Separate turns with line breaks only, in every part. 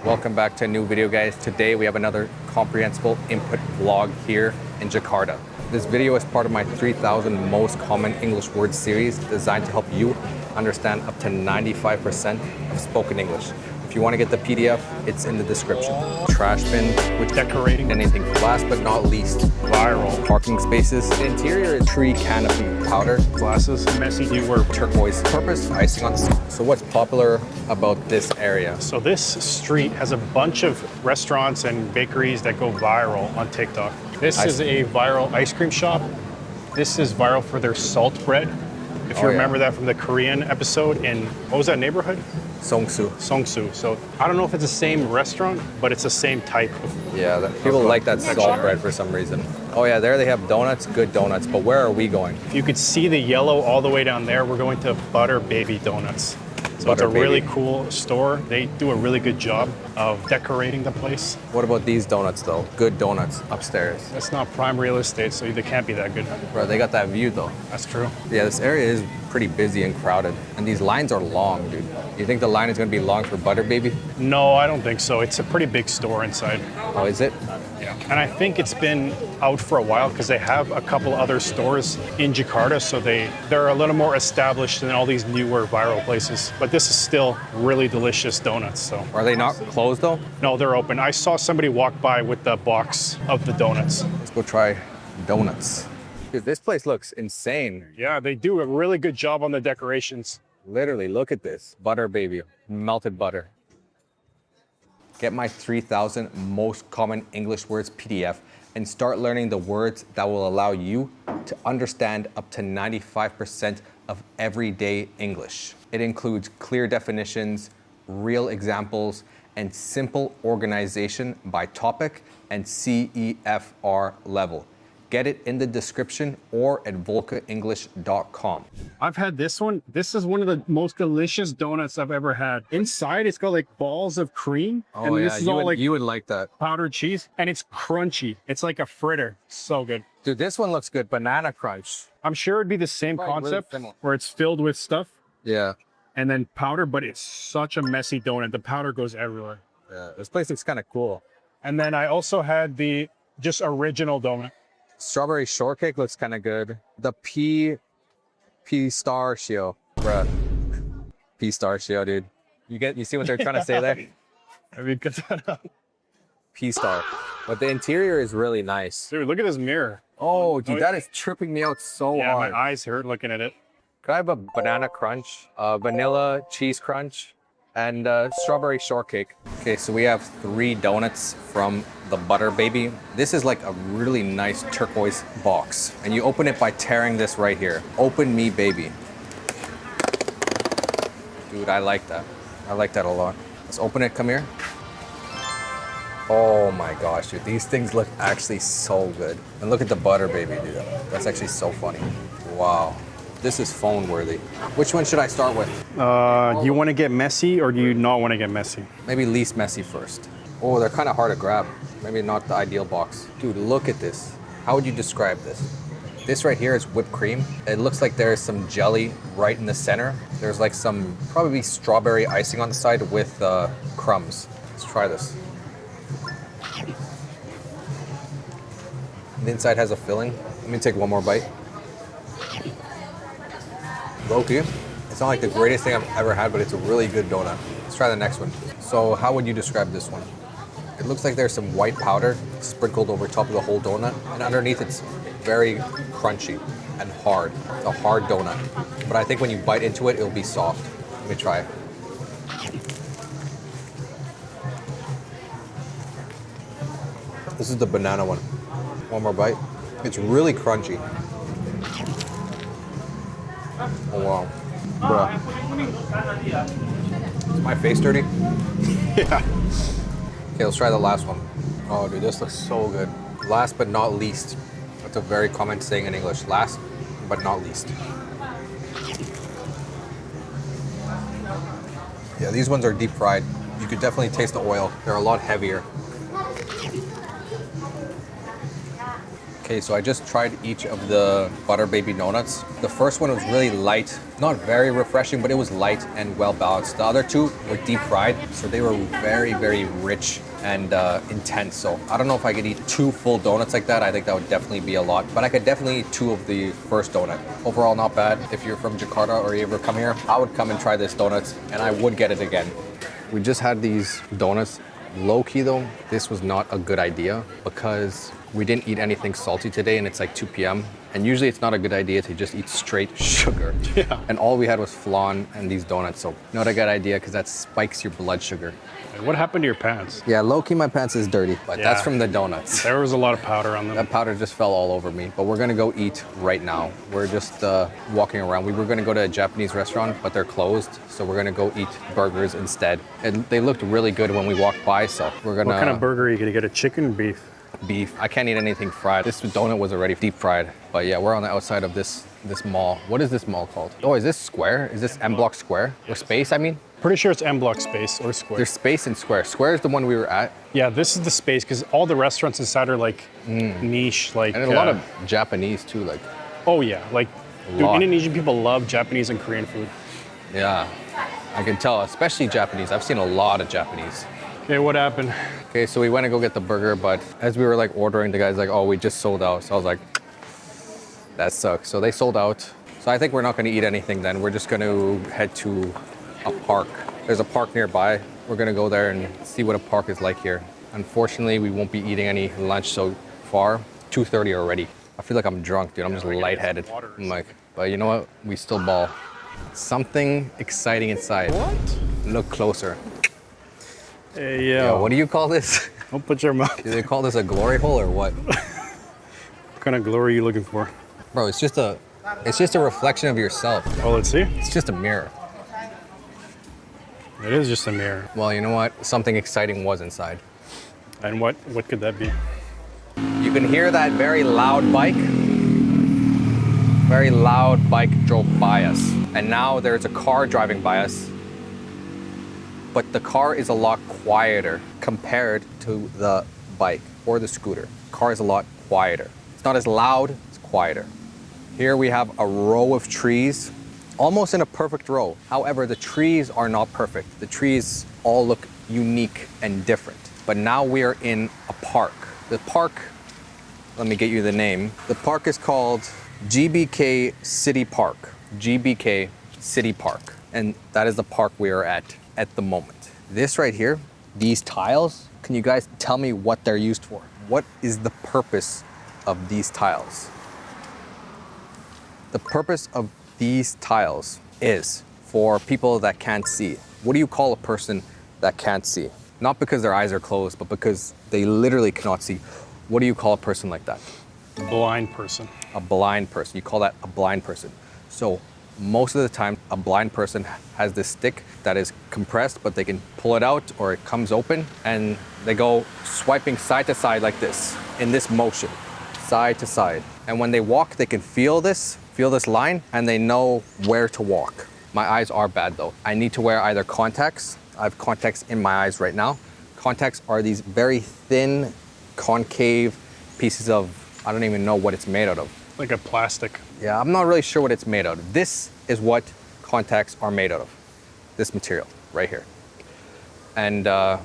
Welcome back to a new video, guys. Today we have another comprehensible input vlog here in Jakarta. This video is part of my 3,000 most common English words series designed to help you understand up to 95% of spoken English. If you want to get the PDF, it's in the description. Trash bin with decorating, anything. Last but not least, viral parking spaces. The interior is tree canopy powder. Glasses, messy new word, turquoise purpose, icing on the side. So what's popular about this area?
So this street has a bunch of restaurants and bakeries that go viral on TikTok. This is a viral ice cream shop. This is viral for their salt bread. If you remember that from the Korean episode in, what was that neighborhood?
Songsu.
Songsu. So I don't know if it's the same restaurant, but it's the same type of.
Yeah, people like that salt bread for some reason. Oh yeah, there they have donuts, good donuts. But where are we going?
If you could see the yellow all the way down there, we're going to Butter Baby Donuts. So it's a really cool store. They do a really good job of decorating the place.
What about these donuts though? Good donuts upstairs.
That's not prime real estate, so they can't be that good.
Bro, they got that view though.
That's true.
Yeah, this area is pretty busy and crowded. And these lines are long, dude. You think the line is gonna be long for Butter Baby?
No, I don't think so. It's a pretty big store inside.
Oh, is it?
Yeah. And I think it's been out for a while because they have a couple other stores in Jakarta, so they're a little more established than all these newer viral places. But this is still really delicious donuts. So
Are they not closed though?
no, they're open. I saw somebody walk by with the box of the donuts.
Let's go try donuts. Dude, this place looks insane.
Yeah, they do a really good job on the decorations.
Literally, look at this. Butter Baby, melted butter. Get my 3,000 most common English words PDF and start learning the words that will allow you to understand up to 95% of everyday English. It includes clear definitions, real examples, and simple organization by topic and CEFR level. Get it in the description or at volkaenglish.com.
I've had this one. This is one of the most delicious donuts I've ever had. Inside, it's got like balls of cream.
Oh,
and
yeah,
this is all like
you would like that.
powdered cheese, and it's crunchy. It's like a fritter. So good.
Dude, this one looks good. Banana crunch.
I'm sure it'd be the same
Probably really
concept
thin one.
where it's filled with stuff
Yeah.
and then powder, but it's such a messy donut. The powder goes everywhere.
Yeah, this place looks kind of cool.
And then I also had the just original donut.
Strawberry shortcake looks kind of good. The pistachio, bruh. Pistachio, dude. You see what they're trying to say there?
I mean,
P-star. But the interior is really nice.
dude, look at this mirror.
Oh, dude, that is tripping me out so
Yeah,
hard.
my eyes hurt looking at it.
Could I have a banana crunch, vanilla cheese crunch, and strawberry shortcake? Okay, so we have 3 donuts from the Butter Baby. This is like a really nice turquoise box. And you open it by tearing this right here. Open me, baby. Dude, I like that. I like that a lot. Let's open it, come here. Oh my gosh, dude, these things look actually so good. And look at the Butter Baby, dude. That's actually so funny. Wow. This is phone worthy. Which one should I start with?
Do you want to get messy or do you not want to get messy?
Maybe least messy first. Oh, they're kind of hard to grab. Maybe not the ideal box. Dude, look at this. How would you describe this? This right here is whipped cream. It looks like there's some jelly right in the center. There's like some probably strawberry icing on the side with crumbs. Let's try this. The inside has a filling. Let me take one more bite. Low-key, it's not like the greatest thing I've ever had, but it's a really good donut. Let's try the next one. So how would you describe this one? It looks like there's some white powder sprinkled over top of the whole donut, and underneath it's very crunchy and hard. It's a hard donut, but I think when you bite into it, it'll be soft. Let me try it. This is the banana one. One more bite. It's really crunchy. Oh wow. Bruh. Is my face dirty?
Yeah.
Okay, let's try the last one. Oh dude, this looks so good. Last but not least. That's a very common saying in English. Last but not least. Yeah, these ones are deep fried. You could definitely taste the oil. They're a lot heavier. Okay, so I just tried each of the butter baby donuts. The first one was really light, not very refreshing, but it was light and well balanced. The other two were deep fried, so they were very, very rich and intense. So I don't know if I could eat 2 full donuts like that. I think that would definitely be a lot, but I could definitely eat 2 of the first donut. Overall, not bad. If you're from Jakarta or you ever come here, I would come and try this donuts and I would get it again. We just had these donuts. Low key though, this was not a good idea because we didn't eat anything salty today and it's like 2 p.m. And usually it's not a good idea to just eat straight sugar.
Yeah.
And all we had was flan and these donuts. So not a good idea because that spikes your blood sugar.
What happened to your pants?
Yeah, low key my pants is dirty, but that's from the donuts.
There was a lot of powder on them.
That powder just fell all over me, but we're gonna go eat right now. We're just walking around. We were gonna go to a Japanese restaurant, but they're closed. So we're gonna go eat burgers instead. And they looked really good when we walked by, so we're gonna...
What kind of burger are you gonna get, a chicken or beef?
Beef. I can't eat anything fried. This donut was already deep fried. But yeah, we're on the outside of this mall. What is this mall called? Oh, is this Square? Is this M Block Square? Or Space, I mean?
Pretty sure it's M Block Space or Square.
There's Space and Square. Square is the one we were at.
Yeah, this is the Space because all the restaurants inside are like niche, like...
And a lot of Japanese too, like...
Oh yeah, like dude,
lot.
Indonesian people love Japanese and Korean food.
Yeah, I can tell, especially Japanese. I've seen a lot of Japanese.
Okay, what happened?
Okay, so we went to go get the burger, but as we were like ordering, the guy's like, oh, we just sold out. So I was like, that sucks. So they sold out. So I think we're not gonna eat anything then. We're just gonna head to a park. There's a park nearby. We're gonna go there and see what a park is like here. Unfortunately, we won't be eating any lunch so far. 2:30 already. I feel like I'm drunk, dude. I'm just lightheaded. I'm like, but you know what? We still ball. Something exciting inside.
What?
Look closer.
Hey,
Yo, what do you call this?
Don't put your mouth.
Do they call this a glory hole or what?
What kind of glory are you looking for?
Bro, it's just a reflection of yourself.
Oh, let's see.
It's just a mirror.
It is just a mirror.
Well, you know what? Something exciting was inside.
And what could that be?
You can hear that very loud bike. Very loud bike drove by us. And now there's a car driving by us. But the car is a lot quieter compared to the bike or the scooter. Car is a lot quieter. It's not as loud, it's quieter. Here we have a row of trees, almost in a perfect row. However, the trees are not perfect. The trees all look unique and different. But now we are in a park. The park, let me get you the name. The park is called GBK City Park. GBK City Park. And that is the park we are at the moment. This right here, these tiles, can you guys tell me what they're used for? What is the purpose of these tiles? The purpose of these tiles is for people that can't see. What do you call a person that can't see? Not because their eyes are closed, but because they literally cannot see. What do you call a person like that?
Blind person.
A blind person. You call that a blind person. So most of the time, a blind person has this stick that is compressed, but they can pull it out or it comes open and they go swiping side to side like this, in this motion, side to side. And when they walk, they can feel this line and they know where to walk. My eyes are bad though. I need to wear either contacts. I have contacts in my eyes right now. Contacts are these very thin, concave pieces of, I don't even know what it's made out of.
Like a plastic.
Yeah, I'm not really sure what it's made out of. This is what contacts are made out of. This material right here. And yeah,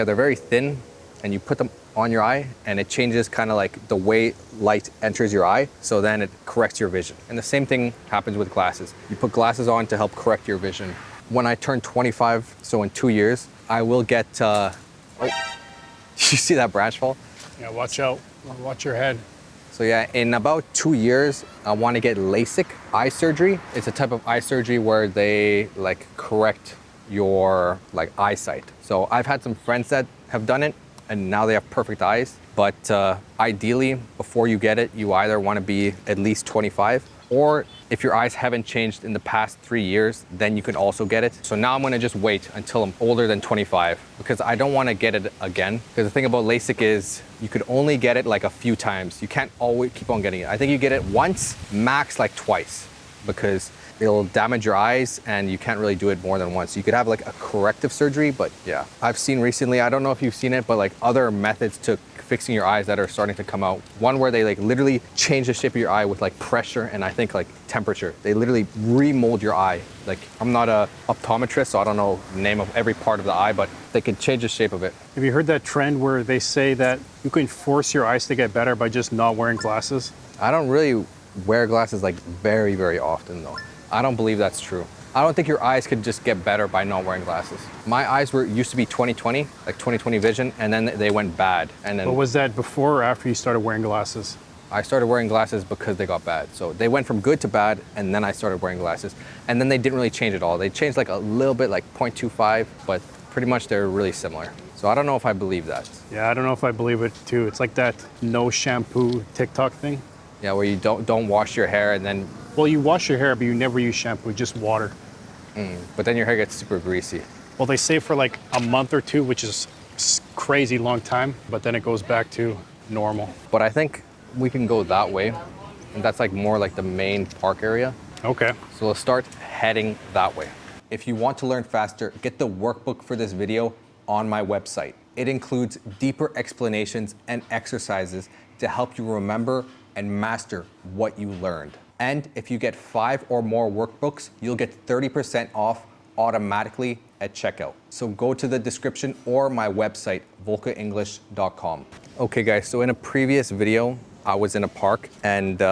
they're very thin and you put them on your eye and it changes kind of like the way light enters your eye. So then it corrects your vision. And the same thing happens with glasses. You put glasses on to help correct your vision. When I turn 25, so in 2 years, I will get, oh, did you see that branch fall?
Yeah, watch out. Watch your head.
So yeah, in about 2 years, I want to get LASIK eye surgery. It's a type of eye surgery where they like correct your like eyesight. So I've had some friends that have done it and now they have perfect eyes. But ideally, before you get it, you either want to be at least 25 or if your eyes haven't changed in the past 3 years, then you can also get it. So now I'm gonna just wait until I'm older than 25 because I don't wanna get it again. Because the thing about LASIK is you could only get it like a few times. You can't always keep on getting it. I think you get it once, max like twice, because it'll damage your eyes and you can't really do it more than once. You could have like a corrective surgery, but yeah. I've seen recently, I don't know if you've seen it, but like other methods to fixing your eyes that are starting to come out. One where they like literally change the shape of your eye with like pressure and I think like temperature. They literally remold your eye. Like I'm not a optometrist, so I don't know the name of every part of the eye, but they can change the shape of it.
Have you heard that trend where they say that you can force your eyes to get better by just not wearing glasses?
I don't really wear glasses like very, very often though. I don't believe that's true. I don't think your eyes could just get better by not wearing glasses. My eyes used to be 20/20, like 20/20 vision, and then they went bad. And then
But was that before or after you started wearing glasses?
I started wearing glasses because they got bad. So they went from good to bad, and then I started wearing glasses. And then they didn't really change at all. They changed like a little bit, like 0.25, but pretty much they're really similar. So I don't know if I believe that.
Yeah, I don't know if I believe it too. It's like that no shampoo TikTok thing.
Yeah, where you don't wash your hair and then,
Well, you wash your hair, but you never use shampoo, just water.
but then your hair gets super greasy.
Well, they say for like a month or two, which is crazy long time, but then it goes back to normal.
But I think we can go that way. And that's like more like the main park area.
Okay.
So let's start heading that way. If you want to learn faster, get the workbook for this video on my website. It includes deeper explanations and exercises to help you remember and master what you learned. And if you get 5 or more workbooks, you'll get 30% off automatically at checkout. So go to the description or my website, volkaenglish.com. Okay guys, so in a previous video, I was in a park and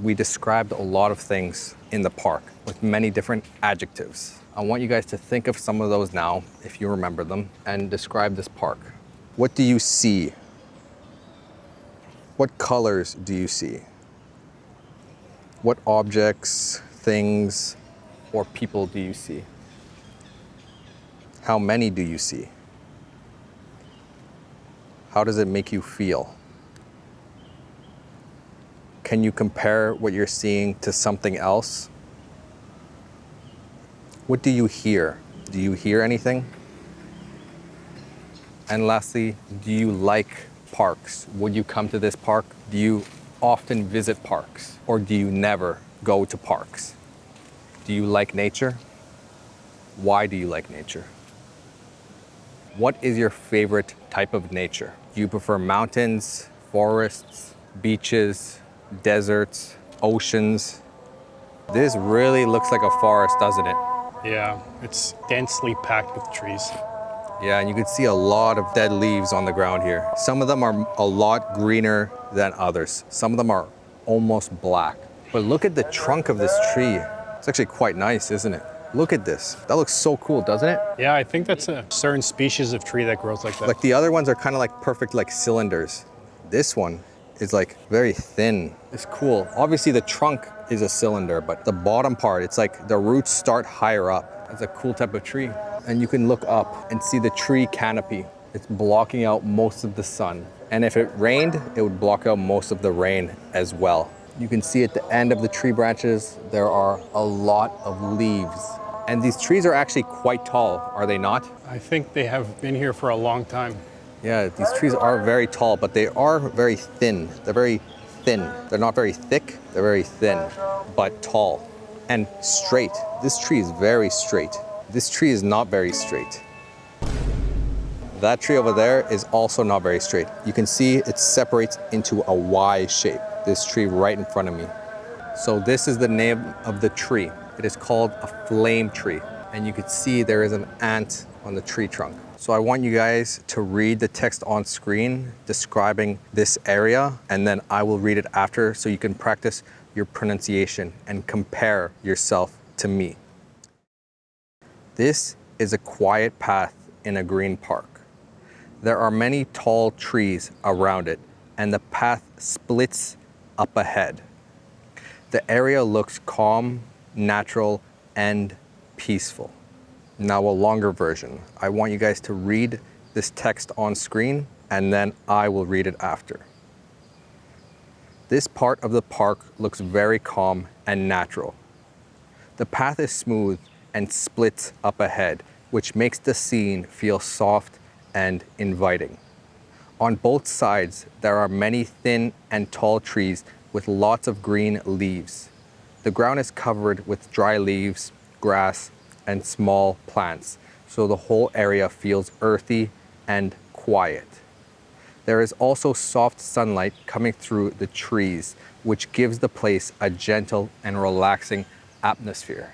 we described a lot of things in the park with many different adjectives. I want you guys to think of some of those now, if you remember them, and describe this park. What do you see? What colors do you see? What objects, things, or people do you see? How many do you see? How does it make you feel? Can you compare what you're seeing to something else? What do you hear? Do you hear anything? And lastly, do you like parks? Would you come to this park? Do you often visit parks? Or do you never go to parks? Do you like nature? Why do you like nature? What is your favorite type of nature? Do you prefer mountains, forests, beaches, deserts, oceans? This really looks like a forest, doesn't it?
Yeah, it's densely packed with trees.
Yeah, and you can see a lot of dead leaves on the ground here. Some of them are a lot greener than others. Some of them are almost black. But look at the trunk of this tree. It's actually quite nice, isn't it? Look at this. That looks so cool, doesn't it?
Yeah, I think that's a certain species of tree that grows like that.
Like the other ones are kind of like perfect like cylinders. This one is like very thin. It's cool. Obviously the trunk is a cylinder, but the bottom part, it's like the roots start higher up. It's a cool type of tree. And you can look up and see the tree canopy. It's blocking out most of the sun. And if it rained, it would block out most of the rain as well. You can see at the end of the tree branches, there are a lot of leaves. And these trees are actually quite tall, are they not?
I think they have been here for a long time.
Yeah, these trees are very tall, but they are very thin. They're very thin. They're not very thick, they're very thin, but tall and straight. This tree is very straight. This tree is not very straight. That tree over there is also not very straight. You can see it separates into a Y shape, this tree right in front of me. So this is the name of the tree. It is called a flame tree. And you can see there is an ant on the tree trunk. So I want you guys to read the text on screen describing this area, and then I will read it after so you can practice your pronunciation and compare yourself to me. This is a quiet path in a green park. There are many tall trees around it, and the path splits up ahead. The area looks calm, natural, and peaceful. Now a longer version. I want you guys to read this text on screen, and then I will read it after. This part of the park looks very calm and natural. The path is smooth and splits up ahead, which makes the scene feel soft and inviting. On both sides, there are many thin and tall trees with lots of green leaves. The ground is covered with dry leaves, grass, and small plants, so the whole area feels earthy and quiet. There is also soft sunlight coming through the trees, which gives the place a gentle and relaxing atmosphere.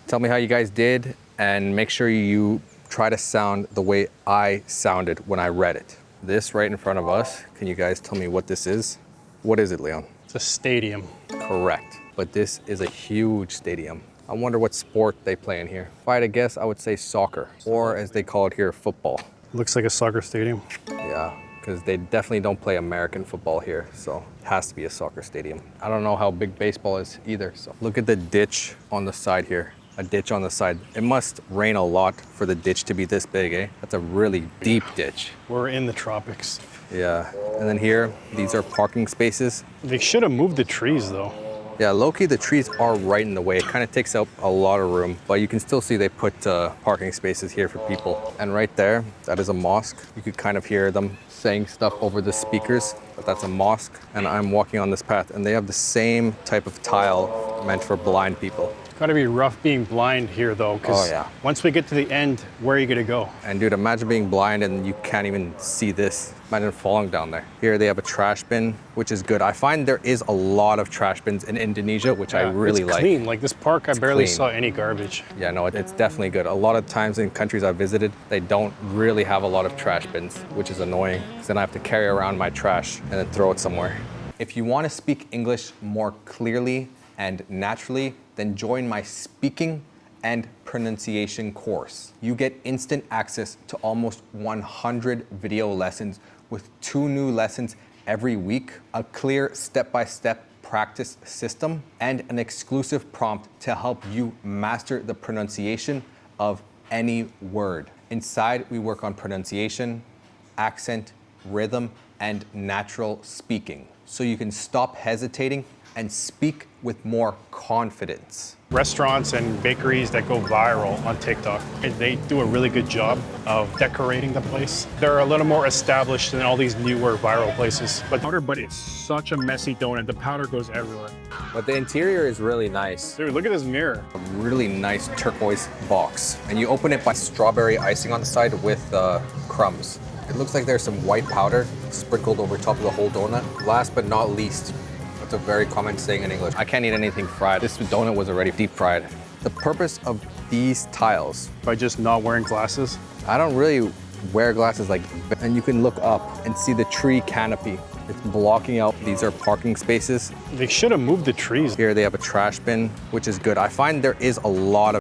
Tell me how you guys did, and make sure you try to sound the way I sounded when I read it. This right in front of us, can you guys tell me what this is? What is it, Leon?
It's a stadium.
Correct, but this is a huge stadium. I wonder what sport they play in here. If I had to guess, I would say soccer, or as they call it here, football.
Looks like a soccer stadium.
Yeah, because they definitely don't play American football here, so it has to be a soccer stadium. I don't know how big baseball is either, so look at the ditch on the side here. A ditch on the side. It must rain a lot for the ditch to be this big, eh? That's a really deep ditch.
We're in the tropics.
Yeah, and then here, these are parking spaces.
They should have moved the trees though.
Yeah, low-key, the trees are right in the way. It kind of takes up a lot of room, but you can still see they put parking spaces here for people. And right there, that is a mosque. You could kind of hear them saying stuff over the speakers, but that's a mosque. And I'm walking on this path, and they have the same type of tile meant for blind people.
Gotta be rough being blind here though, because once we get to the end, where are you gonna go?
And dude, imagine being blind and you can't even see this. Imagine falling down there. Here they have a trash bin, which is good. I find there is a lot of trash bins in Indonesia, which I really like.
It's clean. Like this park, I barely saw any garbage.
Yeah, no, it's definitely good. A lot of times in countries I've visited, they don't really have a lot of trash bins, which is annoying, because then I have to carry around my trash and then throw it somewhere. If you want to speak English more clearly and naturally, then join my speaking and pronunciation course. You get instant access to almost 100 video lessons with 2 new lessons every week, a clear step-by-step practice system, and an exclusive prompt to help you master the pronunciation of any word. Inside, we work on pronunciation, accent, rhythm, and natural speaking, so you can stop hesitating and speak with more confidence.
Restaurants and bakeries that go viral on TikTok, they do a really good job of decorating the place. They're a little more established than all these newer viral places. But it's such a messy donut. The powder goes everywhere.
But the interior is really nice.
Dude, look at this mirror.
A really nice turquoise box. And you open it by strawberry icing on the side with crumbs. It looks like there's some white powder sprinkled over top of the whole donut. Last but not least, a very common saying in English. I can't eat anything fried. This donut was already deep fried. The purpose of these tiles.
By just not wearing glasses?
I don't really wear glasses like, and you can look up and see the tree canopy. It's blocking out. These are parking spaces.
They should have moved the trees.
Here they have a trash bin, which is good. I find there is a lot of